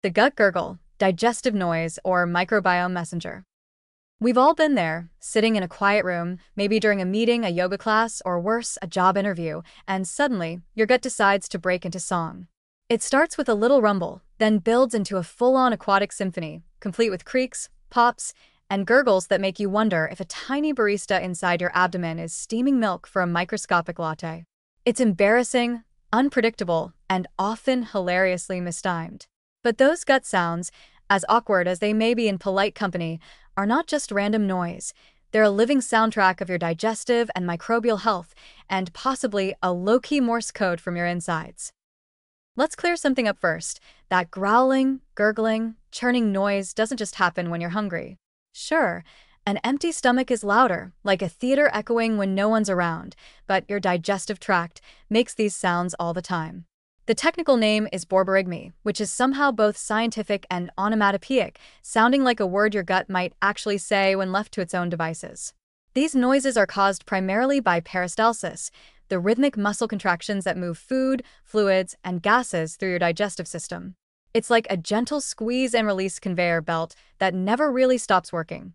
The gut gurgle, digestive noise, or microbiome messenger. We've all been there, sitting in a quiet room, maybe during a meeting, a yoga class, or worse, a job interview, and suddenly, your gut decides to break into song. It starts with a little rumble, then builds into a full-on aquatic symphony, complete with creaks, pops, and gurgles that make you wonder if a tiny barista inside your abdomen is steaming milk for a microscopic latte. It's embarrassing, unpredictable, and often hilariously mistimed. But those gut sounds, as awkward as they may be in polite company, are not just random noise. They're a living soundtrack of your digestive and microbial health, and possibly a low-key Morse code from your insides. Let's clear something up first. That growling, gurgling, churning noise doesn't just happen when you're hungry. Sure, an empty stomach is louder, like a theater echoing when no one's around, but your digestive tract makes these sounds all the time. The technical name is borborygmi, which is somehow both scientific and onomatopoeic, sounding like a word your gut might actually say when left to its own devices. These noises are caused primarily by peristalsis, the rhythmic muscle contractions that move food, fluids, and gases through your digestive system. It's like a gentle squeeze and release conveyor belt that never really stops working.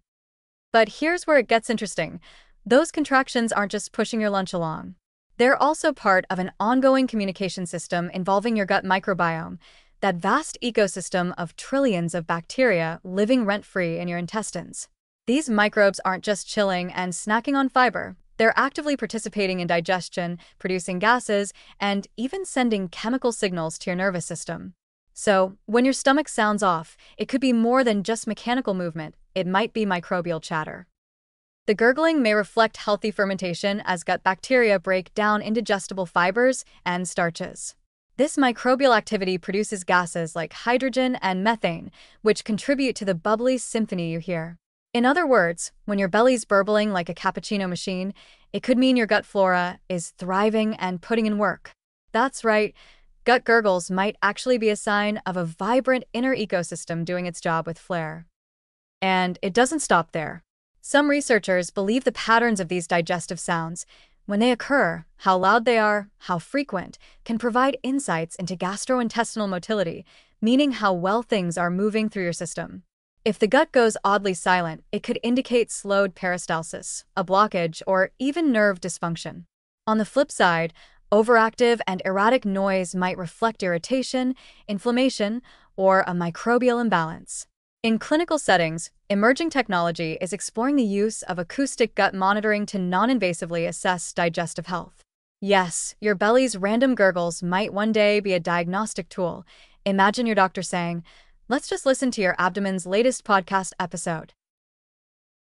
But here's where it gets interesting. Those contractions aren't just pushing your lunch along. They're also part of an ongoing communication system involving your gut microbiome, that vast ecosystem of trillions of bacteria living rent-free in your intestines. These microbes aren't just chilling and snacking on fiber. They're actively participating in digestion, producing gases, and even sending chemical signals to your nervous system. So, when your stomach sounds off, it could be more than just mechanical movement. It might be microbial chatter. The gurgling may reflect healthy fermentation as gut bacteria break down indigestible fibers and starches. This microbial activity produces gases like hydrogen and methane, which contribute to the bubbly symphony you hear. In other words, when your belly's burbling like a cappuccino machine, it could mean your gut flora is thriving and putting in work. That's right, gut gurgles might actually be a sign of a vibrant inner ecosystem doing its job with flair. And it doesn't stop there. Some researchers believe the patterns of these digestive sounds, when they occur, how loud they are, how frequent, can provide insights into gastrointestinal motility, meaning how well things are moving through your system. If the gut goes oddly silent, it could indicate slowed peristalsis, a blockage, or even nerve dysfunction. On the flip side, overactive and erratic noise might reflect irritation, inflammation, or a microbial imbalance. In clinical settings, emerging technology is exploring the use of acoustic gut monitoring to non-invasively assess digestive health. Yes, your belly's random gurgles might one day be a diagnostic tool. Imagine your doctor saying, "Let's just listen to your abdomen's latest podcast episode."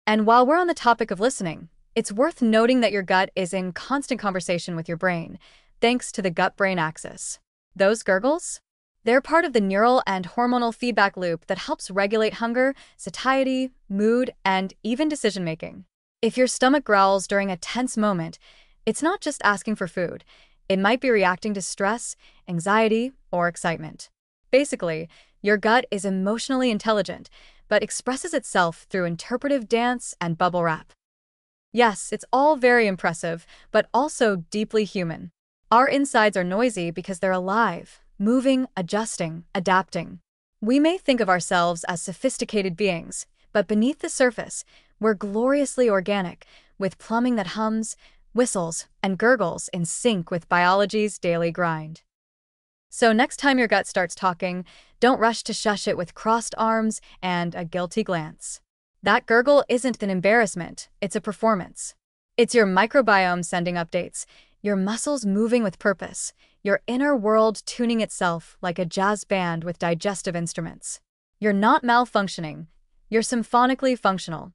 And while we're on the topic of listening, it's worth noting that your gut is in constant conversation with your brain, thanks to the gut-brain axis. Those gurgles? They're part of the neural and hormonal feedback loop that helps regulate hunger, satiety, mood, and even decision-making. If your stomach growls during a tense moment, it's not just asking for food. It might be reacting to stress, anxiety, or excitement. Basically, your gut is emotionally intelligent, but expresses itself through interpretive dance and bubble wrap. Yes, it's all very impressive, but also deeply human. Our insides are noisy because they're alive, moving, adjusting, adapting. We may think of ourselves as sophisticated beings, but beneath the surface, we're gloriously organic, with plumbing that hums, whistles, and gurgles in sync with biology's daily grind. So next time your gut starts talking, don't rush to shush it with crossed arms and a guilty glance. That gurgle isn't an embarrassment, it's a performance. It's your microbiome sending updates, your muscles moving with purpose, your inner world tuning itself like a jazz band with digestive instruments. You're not malfunctioning, you're symphonically functional.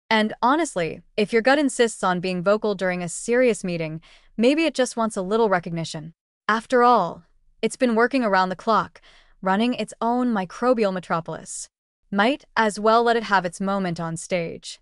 And honestly, if your gut insists on being vocal during a serious meeting, maybe it just wants a little recognition. After all, it's been working around the clock, running its own microbial metropolis. Might as well let it have its moment on stage.